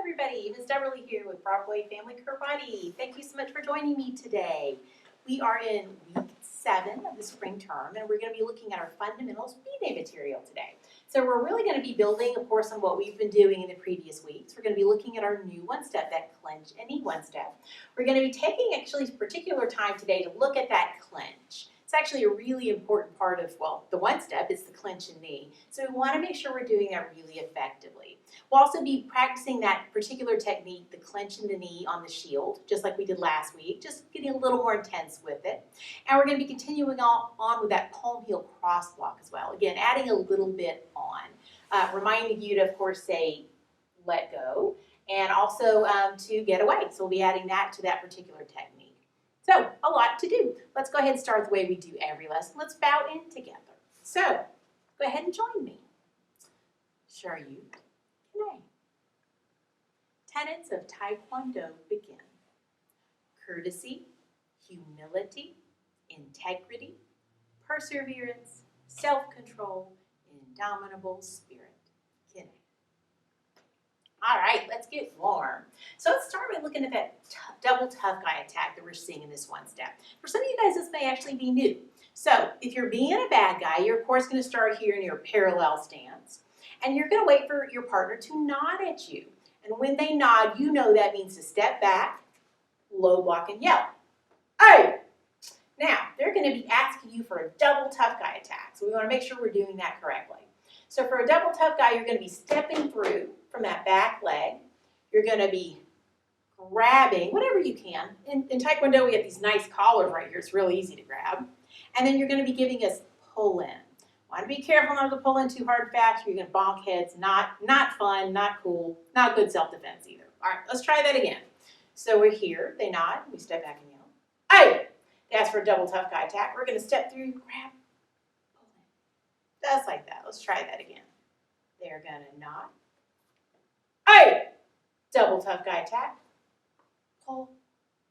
everybody. Ms. Doubrley here with Broadway Family Karate. Thank you so much for joining me today. We are in week 7 of the spring term, and we're going to be looking at our fundamentals B-Day material today. So we're really going to be building, of course, on what we've been doing in the previous weeks. We're going to be looking at our new one-step, that clinch and knee one-step. We're going to be taking actually a particular time today to look at that clinch. It's actually a really important part of, well, the one-step is the clinch and knee. So we want to make sure we're doing that really effectively. We'll also be practicing that particular technique, the clinch and the knee on the shield, just like we did last week, just getting a little more intense with it. And we're going to be continuing on with that Palmheel Cross Block as well. Again, adding a little bit on, reminding you to, of course, say, let go, and also to get away. So we'll be adding that to that particular technique. So, a lot to do. Let's go ahead and start the way we do every lesson. Let's bow in together. So, go ahead and join me. Shoryu Kine. Tenets of Taekwondo begin. Courtesy, humility, integrity, perseverance, self-control, indomitable spirit. Kine. All right, let's get warm. So let's start by looking at that double tough guy attack that we're seeing in this one step. For some of you guys, this may actually be new. So if you're being a bad guy, you're of course going to start here in your parallel stance. And you're going to wait for your partner to nod at you. And when they nod, you know that means to step back, low block, and yell. Hey! Now, they're going to be asking you for a double tough guy attack. So we want to make sure we're doing that correctly. So for a double tough guy, you're going to be stepping through from that back leg. You're going to be grabbing whatever you can. In Taekwondo, we have these nice collars right here. It's really easy to grab. And then you're going to be giving us pull in. Want to be careful not to pull in too hard fast. You're going to bonk heads. Not fun, not cool, not good self-defense either. All right, let's try that again. So we're here. They nod. We step back and yell. Hey! They ask for a double tough guy attack. We're going to step through, grab, pull in. Just like that. Let's try that again. They're going to nod. Hey! Double tough guy attack. Pull.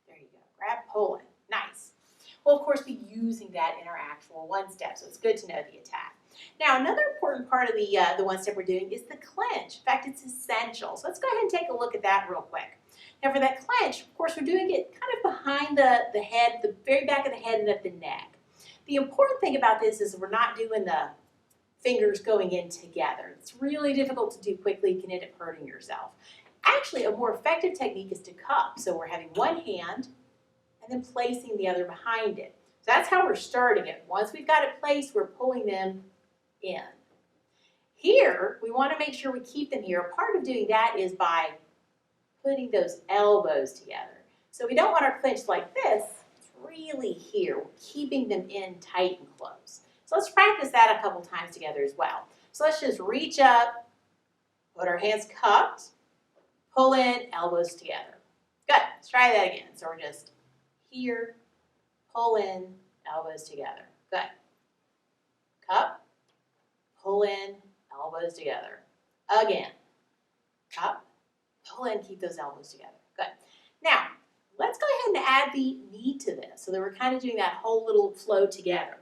There you go. Grab, pull in. Nice. We'll, of course, be using that in our actual one step, so it's good to know the attack. Now, another important part of the one step we're doing is the clinch. In fact, it's essential. So let's go ahead and take a look at that real quick. Now, for that clinch, of course, we're doing it kind of behind the head, the very back of the head and at the neck. The important thing about this is we're not doing the fingers going in together. It's really difficult to do quickly. You can end up hurting yourself. Actually, a more effective technique is to cup. So we're having one hand and then placing the other behind it. So that's how we're starting it. Once we've got it placed, we're pulling them in. Here, we want to make sure we keep them here. Part of doing that is by putting those elbows together. So we don't want our clinch like this. It's really here. We're keeping them in tight and close. So let's practice that a couple times together as well. So let's just reach up, put our hands cupped, pull in, elbows together. Good. Let's try that again. So we're just here, pull in, elbows together. Good. Cup, pull in, elbows together. Again. Cup, pull in, keep those elbows together. Good. Now, let's go ahead and add the knee to this so that we're kind of doing that whole little flow together.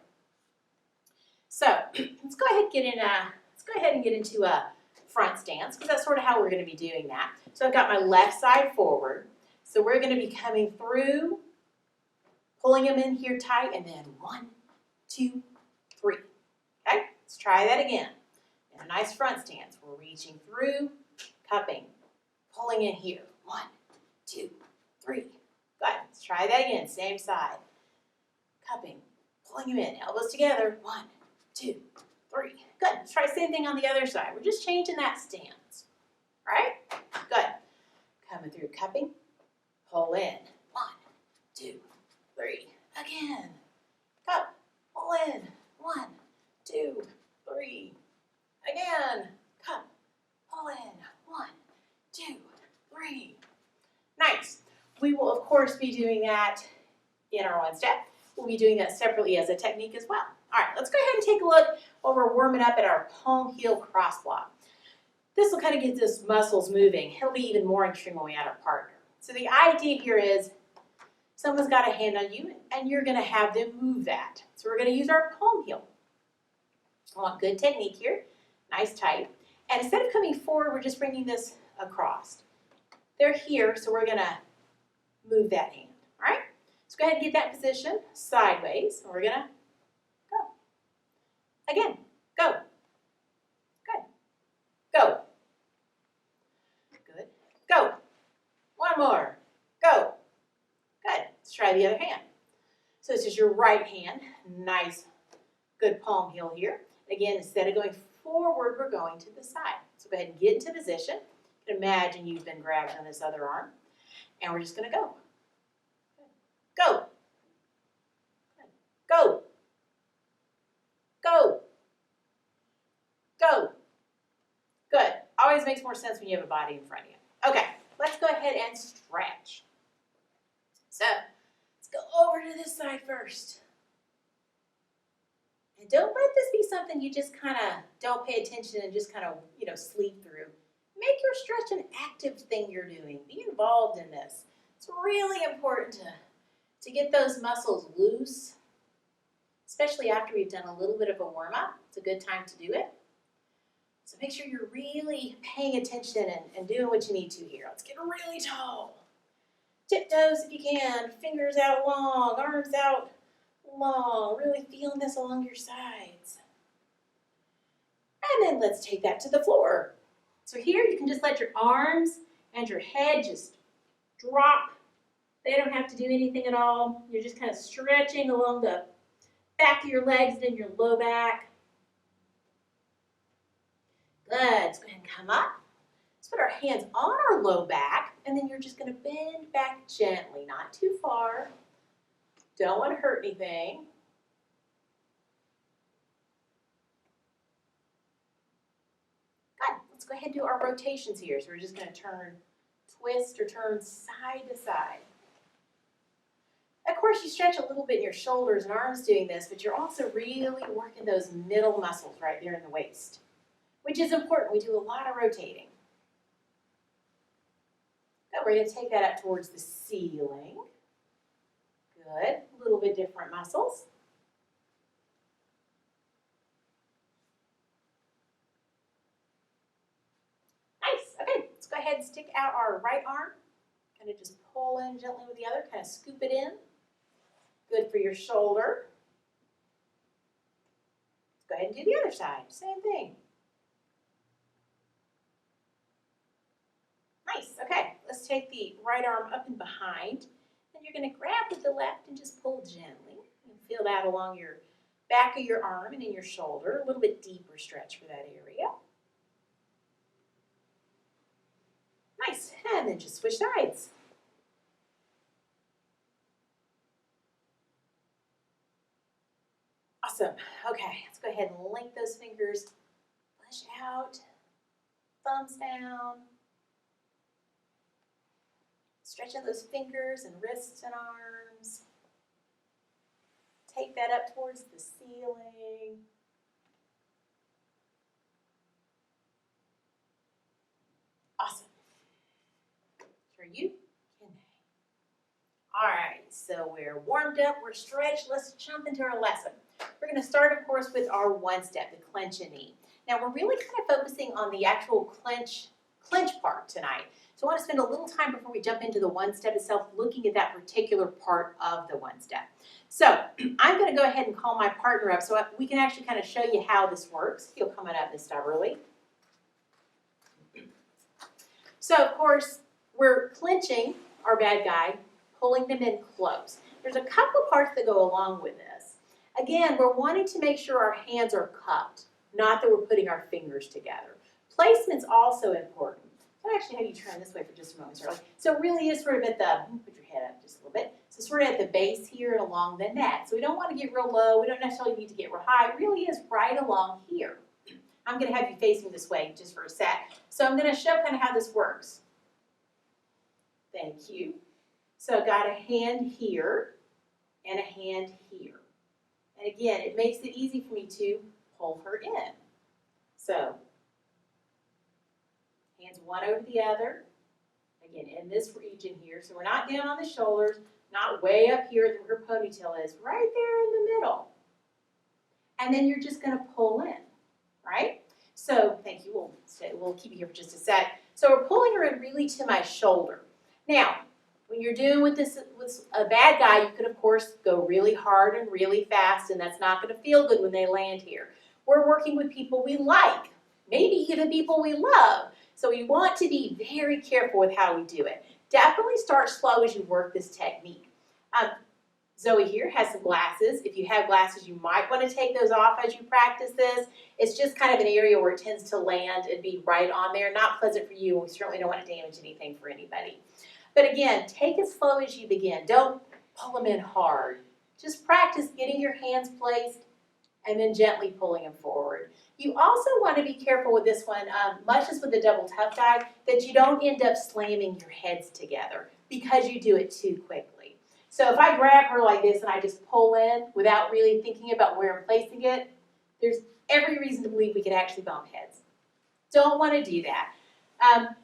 So let's go ahead and get into a front stance because that's sort of how we're going to be doing that. So I've got my left side forward. So we're going to be coming through, pulling them in here tight, and then 1, 2, 3. Okay, let's try that again. In a nice front stance, we're reaching through, cupping, pulling in here. 1, 2, 3. Good. Let's try that again. Same side. Cupping, pulling them in, elbows together. 1, 2, 3. Good. Let's try the same thing on the other side. We're just changing that stance. All right? Good. Coming through, cupping, pull in. 1, 2, 3. Again. Cup, pull in. 1, 2, 3. Again. Cup, pull in. 1, 2, 3. Nice. We will, of course, be doing that in our one step. We'll be doing that separately as a technique as well. All right, let's go ahead and take a look while we're warming up at our Palmheel Cross Block. This will kind of get those muscles moving. It'll be even more interesting when we add our partner. So the idea here is someone's got a hand on you and you're going to have them move that. So we're going to use our palm heel. I want good technique here, nice tight. And instead of coming forward, we're just bringing this across. They're here, so we're gonna move that hand, all right? So go ahead and get that position sideways, and we're gonna go. Again, go. Good. Go. Good. Go. One more. Go. Good. Let's try the other hand. So this is your right hand. Nice, good palm heel here. Again, instead of going forward, we're going to the side. So go ahead and get into position. You can imagine you've been grabbed on this other arm. And we're just going to go. Go. Go. Go. Go. Good. Always makes more sense when you have a body in front of you. Okay, let's go ahead and stretch. So, let's go over to this side first. And don't let this be something you just kind of don't pay attention and just kind of, sleep through. Make your stretch an active thing you're doing. Be involved in this. It's really important to get those muscles loose, especially after we've done a little bit of a warm-up. It's a good time to do it. So make sure you're really paying attention and doing what you need to here. Let's get really tall. Tiptoes if you can, fingers out long, arms out long, really feeling this along your sides. And then let's take that to the floor. So here you can just let your arms and your head just drop. They don't have to do anything at all. You're just kind of stretching along the back of your legs and in your low back. Good. Let's go ahead and come up. Let's put our hands on our low back, and then you're just going to bend back gently, not too far. Don't want to hurt anything. Good. Let's go ahead and do our rotations here. So we're just going to twist or turn side to side. Of course, you stretch a little bit in your shoulders and arms doing this, but you're also really working those middle muscles right there in the waist, which is important. We do a lot of rotating. Now we're going to take that up towards the ceiling. Good. A little bit different muscles. Nice. Okay, let's go ahead and stick out our right arm. Kind of just pull in gently with the other, kind of scoop it in. Good for your shoulder. Let's go ahead and do the other side. Same thing. Nice. Okay, let's take the right arm up and behind. And you're going to grab with the left and just pull gently. And feel that along your back of your arm and in your shoulder. A little bit deeper stretch for that area. Nice. And then just switch sides. Awesome. Okay, let's go ahead and link those fingers. Push out. Thumbs down. Stretching those fingers and wrists and arms. Take that up towards the ceiling. Awesome. For you, Kenny. All right, so we're warmed up, we're stretched. Let's jump into our lesson. We're going to start, of course, with our one step, the clench and knee. Now, we're really kind of focusing on the actual clench part tonight. So I want to spend a little time before we jump into the one step itself looking at that particular part of the one step. So I'm going to go ahead and call my partner up so we can actually kind of show you how this works. He'll come on up, Miss Doubrley. So of course, we're clinching our bad guy, pulling them in close. There's a couple parts that go along with this. Again, we're wanting to make sure our hands are cupped, not that we're putting our fingers together. Placement's also important. I'll actually have you turn this way for just a moment, Shirley. So it really is sort of at the, put your head up just a little bit. So sort of at the base here and along the neck. So we don't want to get real low. We don't necessarily need to get real high. It really is right along here. I'm going to have you facing this way just for a sec. So I'm going to show kind of how this works. Thank you. So I've got a hand here and a hand here. And again, it makes it easy for me to pull her in. So hands one over the other. Again, in this region here. So we're not down on the shoulders, not way up here where her ponytail is, right there in the middle. And then you're just going to pull in, right? So thank you. We'll keep you here for just a sec. So we're pulling her in really to my shoulder. Now, when you're doing with a bad guy, you could of course go really hard and really fast, and that's not going to feel good when they land here. We're working with people we like, maybe even people we love. So we want to be very careful with how we do it. Definitely start slow as you work this technique. Zoe here has some glasses. If you have glasses, you might want to take those off as you practice this. It's just kind of an area where it tends to land and be right on there. Not pleasant for you. We certainly don't want to damage anything for anybody. But again, take it slow as you begin. Don't pull them in hard. Just practice getting your hands placed and then gently pulling them forward. You also want to be careful with this one, much as with the double tough guy, that you don't end up slamming your heads together because you do it too quickly. So if I grab her like this and I just pull in without really thinking about where I'm placing it, there's every reason to believe we could actually bump heads. Don't want to do that.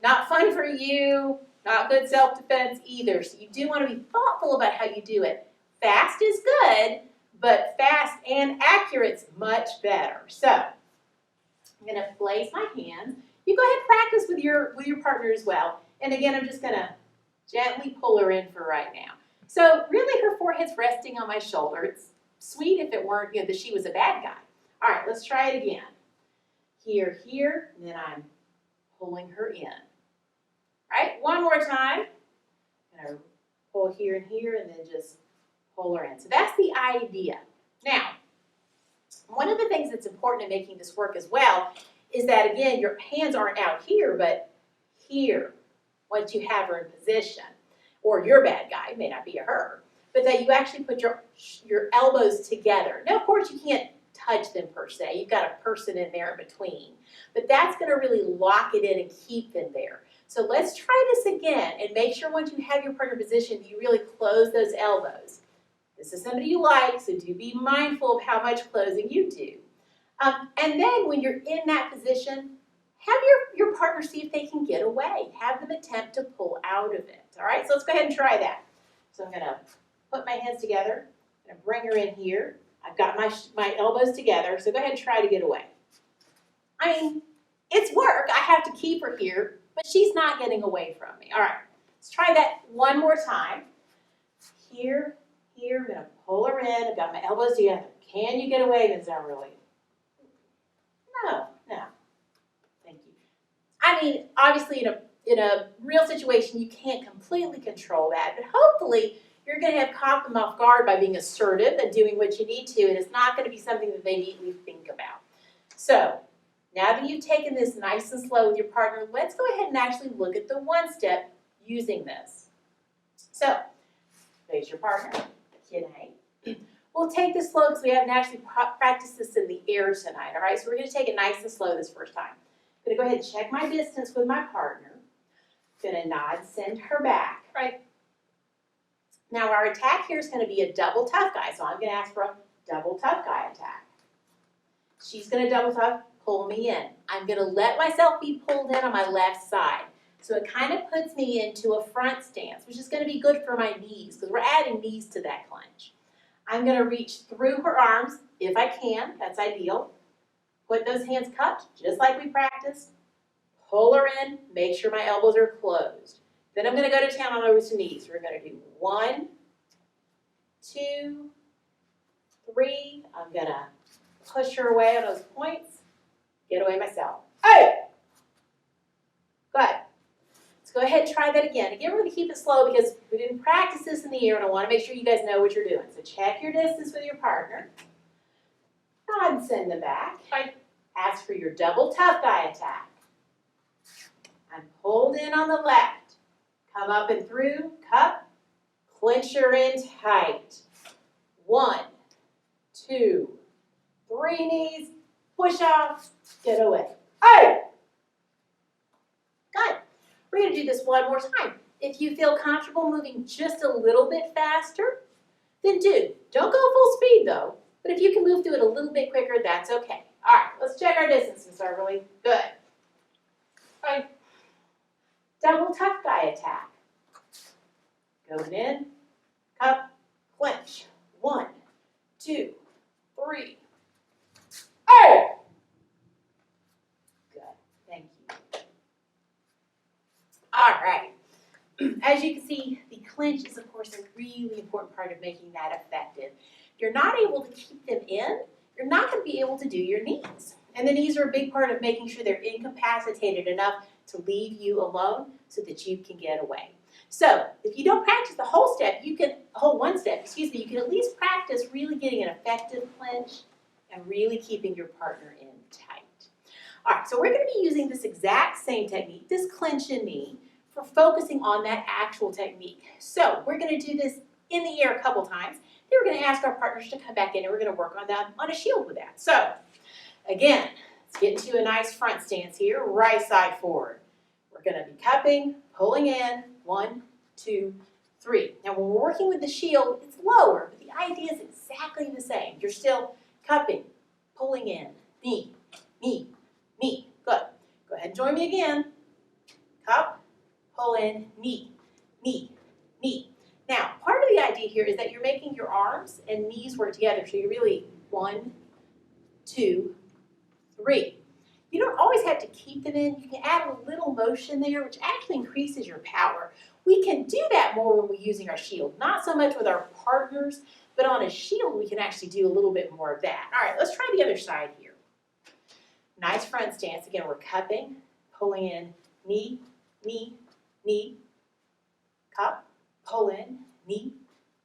Not fun for you, not good self-defense either. So you do want to be thoughtful about how you do it. Fast is good, but fast and accurate's much better. So I'm going to place my hands. You go ahead and practice with your partner as well. And again, I'm just going to gently pull her in for right now. So really her forehead's resting on my shoulder. It's sweet if it weren't, that she was a bad guy. All right, let's try it again. Here, and then I'm pulling her in. All right, one more time. I'm going to pull here and here and then just pull her in. So that's the idea. Now, one of the things that's important in making this work as well is that, again, your hands aren't out here, but here, once you have her in position. Or your bad guy, it may not be a her, but that you actually put your elbows together. Now, of course, you can't touch them per se. You've got a person in there in between. But that's going to really lock it in and keep them there. So let's try this again and make sure once you have your partner positioned, you really close those elbows. This is somebody you like, so do be mindful of how much closing you do. And then when you're in that position, have your partner see if they can get away. Have them attempt to pull out of it. All right, so let's go ahead and try that. So I'm going to put my hands together. I'm going to bring her in here. I've got my elbows together, so go ahead and try to get away. I mean, it's work. I have to keep her here, but she's not getting away from me. All right, let's try that one more time. Here, I'm going to pull her in. I've got my elbows together. Can you get away, Ms. Doubrley? No. Thank you. I mean, obviously in a real situation, you can't completely control that, but hopefully you're going to have caught them off guard by being assertive and doing what you need to, and it's not going to be something that they immediately think about. So now that you've taken this nice and slow with your partner, let's go ahead and actually look at the one step using this. So face your partner, kid hang. We'll take this slow because we haven't actually practiced this in the air tonight, all right? So we're going to take it nice and slow this first time. I'm going to go ahead and check my distance with my partner. Going to nod, send her back, right? Now our attack here is going to be a double tough guy, so I'm going to ask for a double tough guy attack. She's going to double tough, pull me in. I'm going to let myself be pulled in on my left side. So it kind of puts me into a front stance, which is going to be good for my knees because we're adding knees to that clinch. I'm going to reach through her arms if I can. That's ideal. Put those hands cupped just like we practiced. Pull her in. Make sure my elbows are closed. Then I'm going to go to town on those knees. We're going to do 1, 2, 3. I'm going to push her away on those points. Get away myself. Hey! Good. Let's go ahead and try that again. Again, we're going to keep it slow because we didn't practice this in the air, and I want to make sure you guys know what you're doing. So check your distance with your partner. Nod and send them back. Ask for your double tough guy attack. I'm pulled in on the left. Come up and through, cup, clinch her in tight. 1, 2, 3 knees, push off, get away. Hey! Good. We're going to do this one more time. If you feel comfortable moving just a little bit faster, then do. Don't go full speed though, but if you can move through it a little bit quicker, that's okay. All right, let's check our distance, Ms. Doubrley. Good. All right. Double tough guy attack. Going in, cup, clinch. 1, 2, 3. Hey! Good. Thank you. as you can see, the clinch is, of course, a really important part of making that effective. If you're not able to keep them in, you're not going to be able to do your knees. And the knees are a big part of making sure they're incapacitated enough to leave you alone so that you can get away. So if you don't practice the whole one step, you can at least practice really getting an effective clinch and really keeping your partner in tight. All right, so we're going to be using this exact same technique, this clinch and knee, for focusing on that actual technique. So we're going to do this in the air a couple times. Then we're going to ask our partners to come back in and we're going to work on that on a shield with that. So again, let's get into a nice front stance here, right side forward. We're going to be cupping, pulling in, 1, 2, 3. Now when we're working with the shield, it's lower, but the idea is exactly the same. You're still cupping, pulling in, knee, knee, knee. Good. Go ahead and join me again. Cup, pull in, knee, knee, knee. Now, part of the idea here is that you're making your arms and knees work together. So you're really 1, 2, 3. You don't always have to keep them in. You can add a little motion there, which actually increases your power. We can do that more when we're using our shield. Not so much with our partners, but on a shield, we can actually do a little bit more of that. All right, let's try the other side here. Nice front stance. Again, we're cupping, pulling in, knee, knee, knee, cup, pull in, knee,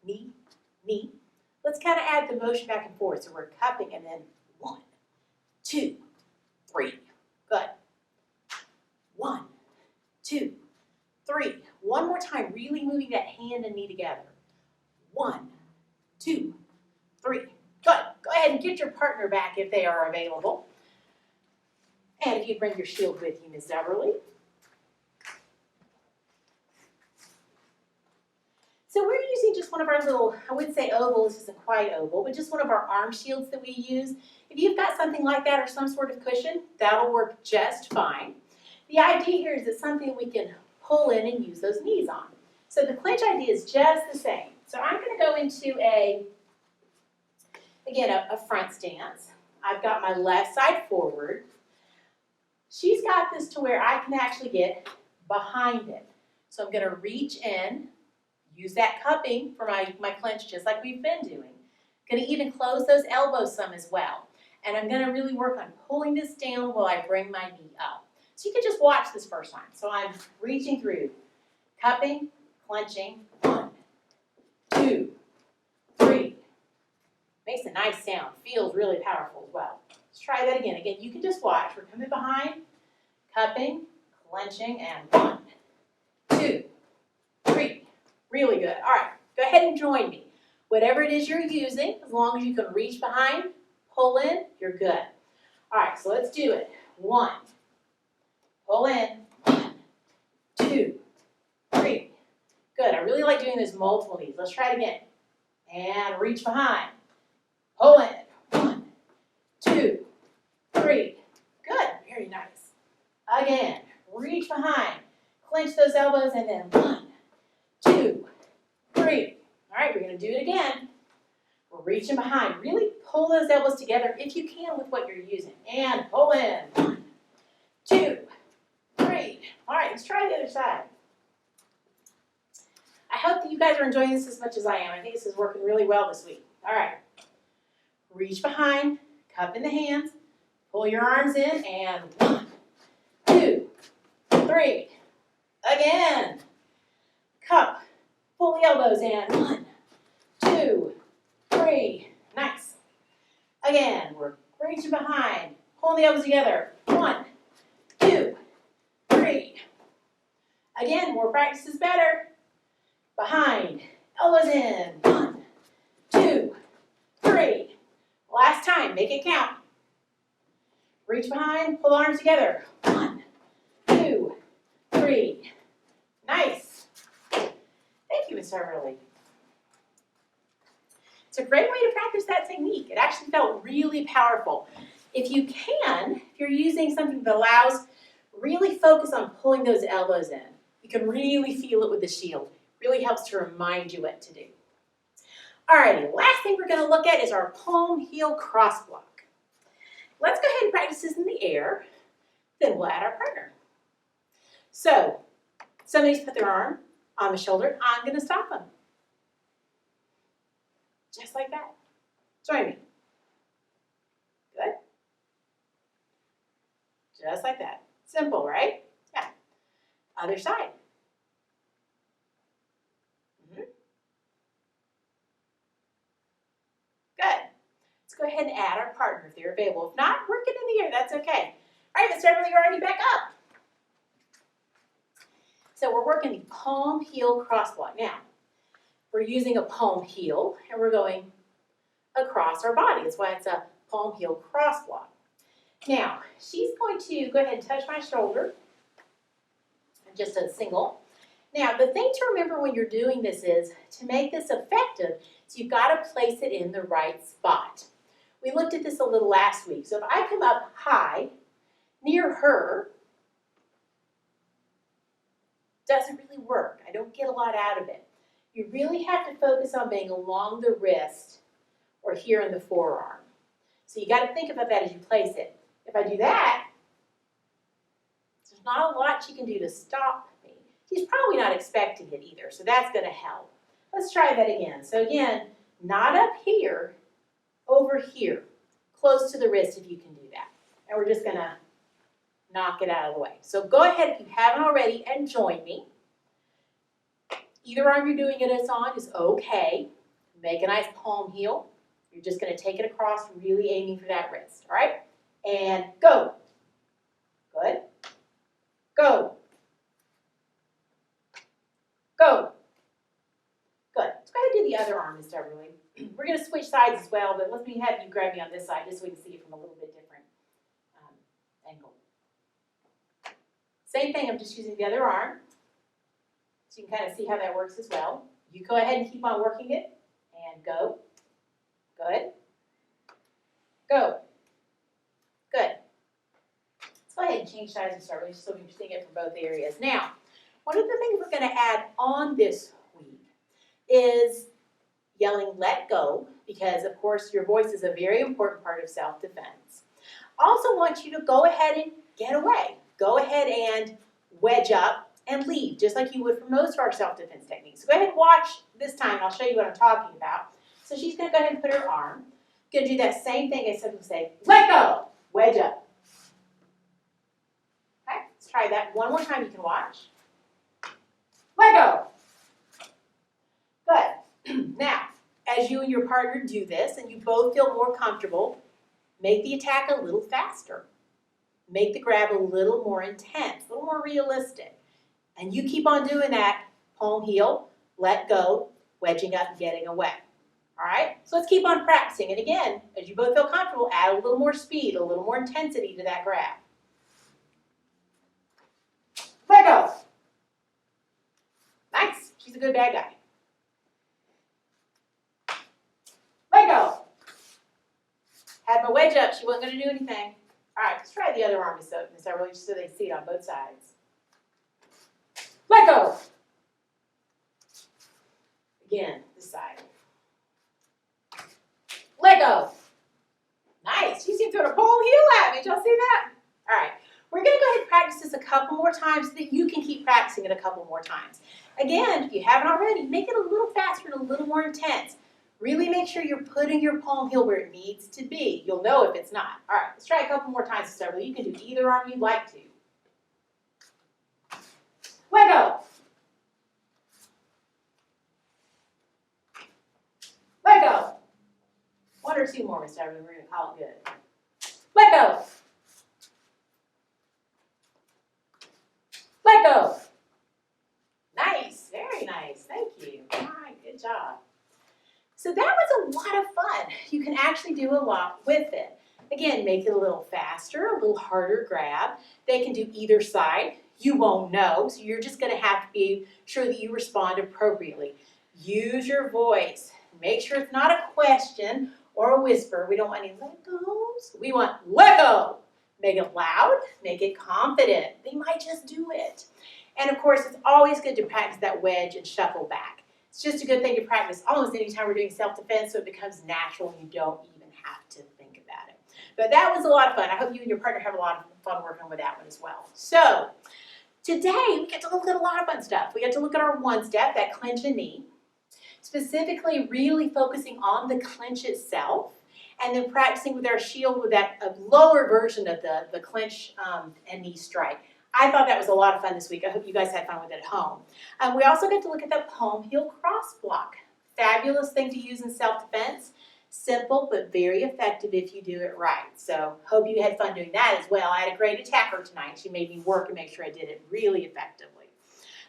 knee, knee. Let's kind of add the motion back and forth. So we're cupping and then 1, 2, 3. Good. 1, 2, 3. One more time, really moving that hand and knee together. 1, 2, 3. Good. Go ahead and get your partner back if they are available. And if you bring your shield with you, Ms. Doubrley. So we're using just one of our little, I would say oval, this isn't quite oval, but just one of our arm shields that we use. If you've got something like that or some sort of cushion, that'll work just fine. The idea here is it's something we can pull in and use those knees on. So the clinch idea is just the same. So I'm going to go into a front stance. I've got my left side forward. She's got this to where I can actually get behind it. So I'm going to reach in, use that cupping for my clinch just like we've been doing. Going to even close those elbows some as well. And I'm going to really work on pulling this down while I bring my knee up. So you can just watch this first time. So I'm reaching through, cupping, clenching, 1, 2, 3. Makes a nice sound, feels really powerful as well. Let's try that again. Again, you can just watch. We're coming behind, cupping, clenching, and 1, 2, 3. Really good. All right, go ahead and join me. Whatever it is you're using, as long as you can reach behind, pull in, you're good. All right, so let's do it. 1, pull in, 1, 2, 3. Good. I really like doing this multiple of these. Let's try it again. And reach behind. Pull in. 1, 2, 3. Good. Very nice. Again. Reach behind. Clench those elbows and then 1, 2, 3. All right, we're going to do it again. We're reaching behind. Really pull those elbows together if you can with what you're using. And pull in. 1, 2, 3. All right, let's try the other side. I hope that you guys are enjoying this as much as I am. I think this is working really well this week. All right. Reach behind, cup in the hands, pull your arms in, and 1, 2, 3. Again. Cup, pull the elbows in. 1, 2, 3. Nice. Again, we're reaching behind, pulling the elbows together. 1, 2, 3. Again, more practice is better. Behind, elbows in. 1, 2, 3. Last time, make it count. Reach behind, pull the arms together. 1, 2, 3. Nice. Thank you, Ms. Doubrley. It's a great way to practice that technique. It actually felt really powerful. If you can, if you're using something that allows, really focus on pulling those elbows in. You can really feel it with the shield. Really helps to remind you what to do. Alrighty, last thing we're going to look at is our Palmheel Cross Block. Let's go ahead and practice this in the air, then we'll add our partner. So, somebody's put their arm on the shoulder, I'm going to stop them. Just like that. Join me. Good. Just like that. Simple, right? Yeah. Other side. Good. Let's go ahead and add our partner if they're available. If not, work it in the air. That's okay. All right, Miss Doubrley, you're already back up. So we're working the Palmheel Cross Block. Now, we're using a palm heel, and we're going across our body. That's why it's a Palmheel Cross Block. Now, she's going to go ahead and touch my shoulder, just a single. Now, the thing to remember when you're doing this is, to make this effective, so you've got to place it in the right spot. We looked at this a little last week. So if I come up high, near her, doesn't really work. I don't get a lot out of it. You really have to focus on being along the wrist or here in the forearm. So you got to think about that as you place it. If I do that, there's not a lot she can do to stop me. She's probably not expecting it either, so that's going to help. Let's try that again. So again, not up here, over here, close to the wrist if you can do that. And we're just going to knock it out of the way. So go ahead if you haven't already and join me. Either arm you're doing it on is okay. Make a nice palm heel. You're just going to take it across, really aiming for that wrist. All right? And go. Good. Go. Go. Good. Let's go ahead and do the other arm, Miss Doubrley. We're going to switch sides as well, but let me have you grab me on this side just so we can see it from a little bit different angle. Same thing, I'm just using the other arm. So you can kind of see how that works as well. You go ahead and keep on working it. And go. Good. Go. Good. Let's go ahead and change sides and start so we're seeing it from both areas. Now, one of the things we're going to add on this week is yelling let go, because of course your voice is a very important part of self-defense. Also want you to go ahead and get away. Go ahead and wedge up and leave, just like you would for most of our self-defense techniques. So go ahead and watch this time. I'll show you what I'm talking about. So she's going to go ahead and put her arm. Going to do that same thing as simply say, let go, wedge up. Okay, let's try that one more time. You can watch. Let go. Good. Now, as you and your partner do this and you both feel more comfortable, make the attack a little faster. Make the grab a little more intense, a little more realistic. And you keep on doing that, palm heel, let go, wedging up and getting away. All right? So let's keep on practicing. And again, as you both feel comfortable, add a little more speed, a little more intensity to that grab. Let go. Nice. She's a good bad guy. Let go. Had my wedge up. She wasn't going to do anything. All right, let's try the other arm, Miss Doubrley, just so they see it on both sides. Let go. Again, this side. Let go. Nice. She seemed to throw a palm heel at me. Did y'all see that? All right. We're going to go ahead and practice this a couple more times so that you can keep practicing it a couple more times. Again, if you haven't already, make it a little faster and a little more intense. Really make sure you're putting your palm heel where it needs to be. You'll know if it's not. All right, let's try a couple more times, Miss Doubrley. You can do either arm you'd like to. Let go. Let go. One or two more, Miss Doubrley. We're going to call it good. Let go. Let go. Nice. Very nice. Thank you. All right, good job. So that was a lot of fun. You can actually do a lot with it. Again, make it a little faster, a little harder grab. They can do either side. You won't know, so you're just going to have to be sure that you respond appropriately. Use your voice. Make sure it's not a question or a whisper. We don't want any let goes. We want let go. Make it loud. Make it confident. They might just do it. And of course, it's always good to practice that wedge and shuffle back. It's just a good thing to practice almost anytime we're doing self-defense, so it becomes natural and you don't even have to think about it. But that was a lot of fun. I hope you and your partner have a lot of fun working with that one as well. So Today, we get to look at a lot of fun stuff. We get to look at our one step, that clinch and knee, specifically really focusing on the clinch itself, and then practicing with our shield with that lower version of the clinch and knee strike. I thought that was a lot of fun this week. I hope you guys had fun with it at home. We also get to look at the Palmheel Cross Block. Fabulous thing to use in self-defense. Simple, but very effective if you do it right. So hope you had fun doing that as well. I had a great attacker tonight. She made me work and make sure I did it really effectively.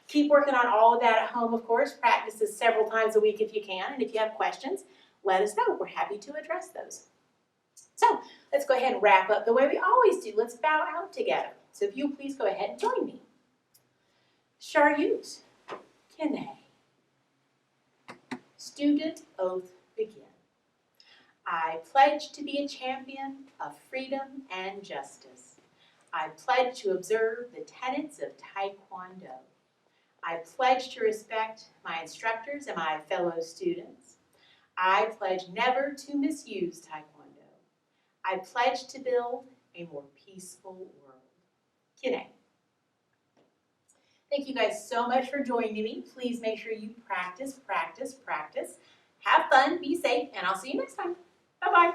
Keep working on all of that at home, of course. Practice this several times a week if you can. And if you have questions, let us know. We're happy to address those. So let's go ahead and wrap up the way we always do. Let's bow out together. So if you please go ahead and join me. Sharyut, Kine. Student oath begin. I pledge to be a champion of freedom and justice. I pledge to observe the tenets of Taekwondo. I pledge to respect my instructors and my fellow students. I pledge never to misuse Taekwondo. I pledge to build a more peaceful world. Kine. Thank you guys so much for joining me. Please make sure you practice, practice, practice. Have fun, be safe, and I'll see you next time. Bye-bye.